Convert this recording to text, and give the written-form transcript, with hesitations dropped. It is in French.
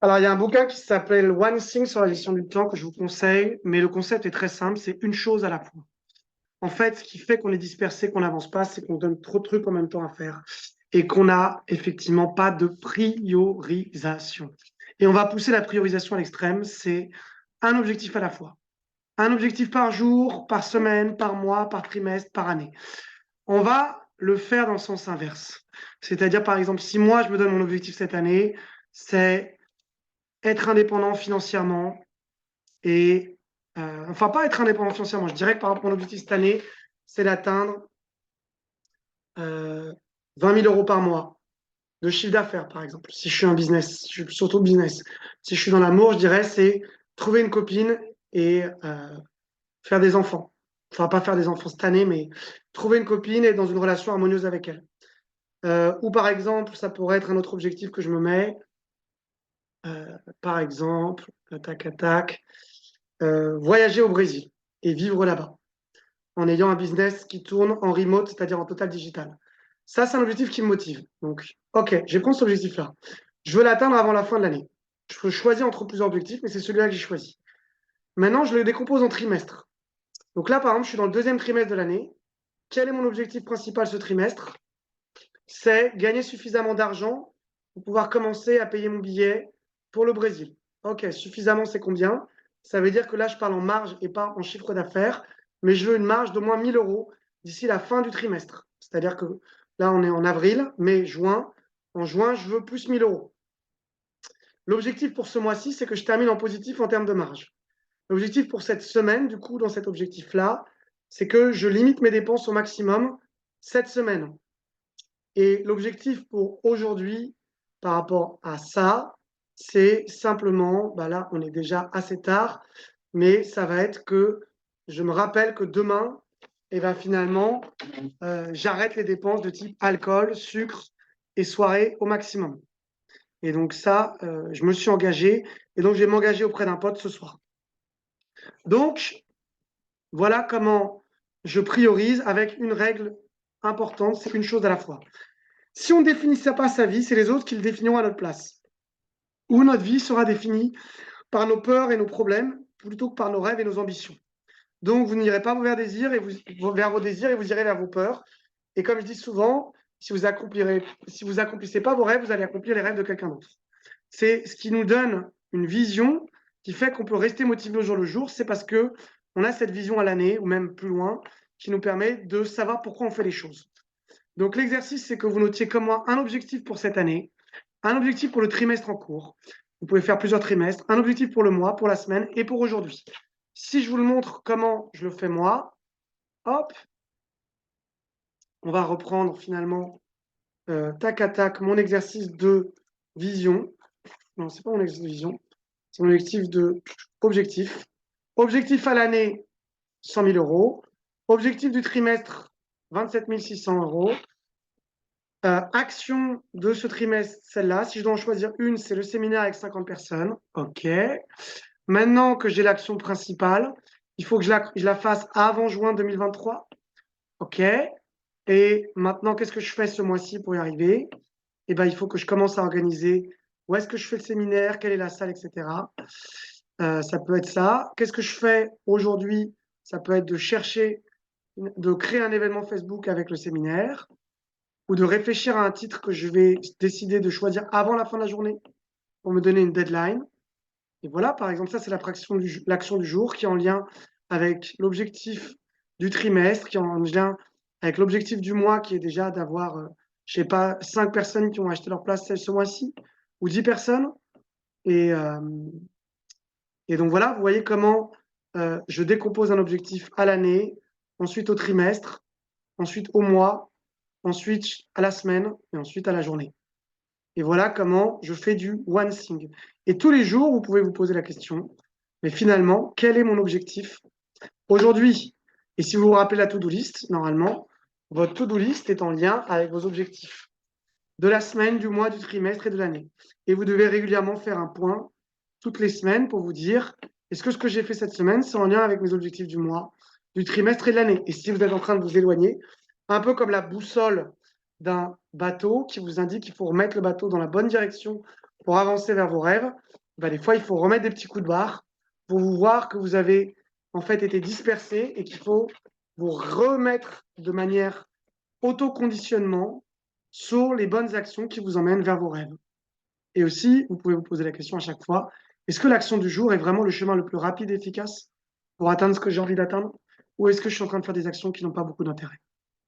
Alors, il y a un bouquin qui s'appelle One Thing sur la gestion du temps que je vous conseille, mais le concept est très simple, c'est une chose à la fois. En fait, ce qui fait qu'on est dispersé, qu'on n'avance pas, c'est qu'on donne trop de trucs en même temps à faire et qu'on n'a effectivement pas de priorisation. Et on va pousser la priorisation à l'extrême, c'est un objectif à la fois. Un objectif par jour, par semaine, par mois, par trimestre, par année. On va le faire dans le sens inverse. C'est-à-dire, par exemple, si moi, je me donne mon objectif cette année, c'est être indépendant financièrement et, enfin, pas être indépendant financièrement, je dirais que par exemple, mon objectif cette année, c'est d'atteindre 20 000 euros par mois de chiffre d'affaires, par exemple. Si je suis un business, je suis surtout business. Si je suis dans l'amour, je dirais, c'est trouver une copine et faire des enfants. Enfin, pas faire des enfants cette année, mais trouver une copine et être dans une relation harmonieuse avec elle. Ou par exemple, ça pourrait être un autre objectif que je me mets. Par exemple, tac, tac, voyager au Brésil et vivre là-bas en ayant un business qui tourne en remote, c'est-à-dire en total digital. Ça, c'est un objectif qui me motive. Donc, OK, je vais prendre cet objectif-là. Je veux l'atteindre avant la fin de l'année. Je peux choisir entre plusieurs objectifs, mais c'est celui-là que j'ai choisi. Maintenant, je le décompose en trimestres. Donc là, par exemple, je suis dans le deuxième trimestre de l'année. Quel est mon objectif principal ce trimestre? C'est gagner suffisamment d'argent pour pouvoir commencer à payer mon billet pour le Brésil. OK, suffisamment, c'est combien? Ça veut dire que là, je parle en marge et pas en chiffre d'affaires, mais je veux une marge d'au moins 1000 euros d'ici la fin du trimestre. C'est-à-dire que là, on est en avril, mai, juin. En juin, je veux plus 1000 euros. L'objectif pour ce mois-ci, c'est que je termine en positif en termes de marge. L'objectif pour cette semaine, du coup, dans cet objectif-là, c'est que je limite mes dépenses au maximum cette semaine. Et l'objectif pour aujourd'hui, par rapport à ça, c'est simplement, bah là, on est déjà assez tard, mais ça va être que je me rappelle que demain, et ben finalement, j'arrête les dépenses de type alcool, sucre et soirée au maximum. Et donc ça, je me suis engagé, et donc je vais m'engager auprès d'un pote ce soir. Donc, voilà comment je priorise avec une règle importante, c'est une chose à la fois. Si on ne définissait pas sa vie, c'est les autres qui le définiront à notre place. Ou notre vie sera définie par nos peurs et nos problèmes plutôt que par nos rêves et nos ambitions. Donc, vous n'irez pas vers, vers vos désirs et vous irez vers vos peurs. Et comme je dis souvent, si vous accomplissez pas vos rêves, vous allez accomplir les rêves de quelqu'un d'autre. C'est ce qui nous donne une vision qui fait qu'on peut rester motivé au jour le jour. C'est parce que on a cette vision à l'année ou même plus loin qui nous permet de savoir pourquoi on fait les choses. Donc l'exercice, c'est que vous notiez comme moi un objectif pour cette année, un objectif pour le trimestre en cours. Vous pouvez faire plusieurs trimestres, un objectif pour le mois, pour la semaine et pour aujourd'hui. Si je vous le montre comment je le fais moi, hop, on va reprendre finalement tac à tac mon exercice de vision. Non, c'est pas mon exercice de vision, c'est mon objectif de objectif. Objectif à l'année, 100 000 euros. Objectif du trimestre, 27 600 euros. Action de ce trimestre, celle-là. Si je dois en choisir une, c'est le séminaire avec 50 personnes. OK. Maintenant que j'ai l'action principale, il faut que je la fasse avant juin 2023. OK. Et maintenant, qu'est-ce que je fais ce mois-ci pour y arriver? Eh ben, il faut que je commence à organiser où est-ce que je fais le séminaire, quelle est la salle, etc. Ça peut être ça. Qu'est-ce que je fais aujourd'hui? Ça peut être de chercher, de créer un événement Facebook avec le séminaire ou de réfléchir à un titre que je vais décider de choisir avant la fin de la journée pour me donner une deadline. Et voilà, par exemple, ça, c'est l'action du jour qui est en lien avec l'objectif du trimestre, qui est en lien avec l'objectif du mois, qui est déjà d'avoir, je sais pas, 5 personnes qui ont acheté leur place ce mois-ci, ou 10 personnes. Et, euh, et donc voilà, vous voyez comment je décompose un objectif à l'année, ensuite au trimestre, ensuite au mois, ensuite à la semaine et ensuite à la journée. Et voilà comment je fais du one thing. Et tous les jours, vous pouvez vous poser la question, mais finalement, quel est mon objectif aujourd'hui? Et si vous vous rappelez la to-do list, normalement, votre to-do list est en lien avec vos objectifs de la semaine, du mois, du trimestre et de l'année. Et vous devez régulièrement faire un point toutes les semaines pour vous dire, est-ce que ce que j'ai fait cette semaine, c'est en lien avec mes objectifs du mois, du trimestre et de l'année? Et si vous êtes en train de vous éloigner, un peu comme la boussole d'un bateau qui vous indique qu'il faut remettre le bateau dans la bonne direction pour avancer vers vos rêves, bah, des fois, il faut remettre des petits coups de barre pour vous voir que vous avez en fait été dispersé et qu'il faut vous remettre de manière autoconditionnement sur les bonnes actions qui vous emmènent vers vos rêves. Et aussi, vous pouvez vous poser la question à chaque fois, est-ce que l'action du jour est vraiment le chemin le plus rapide et efficace pour atteindre ce que j'ai envie d'atteindre? Ou est-ce que je suis en train de faire des actions qui n'ont pas beaucoup d'intérêt?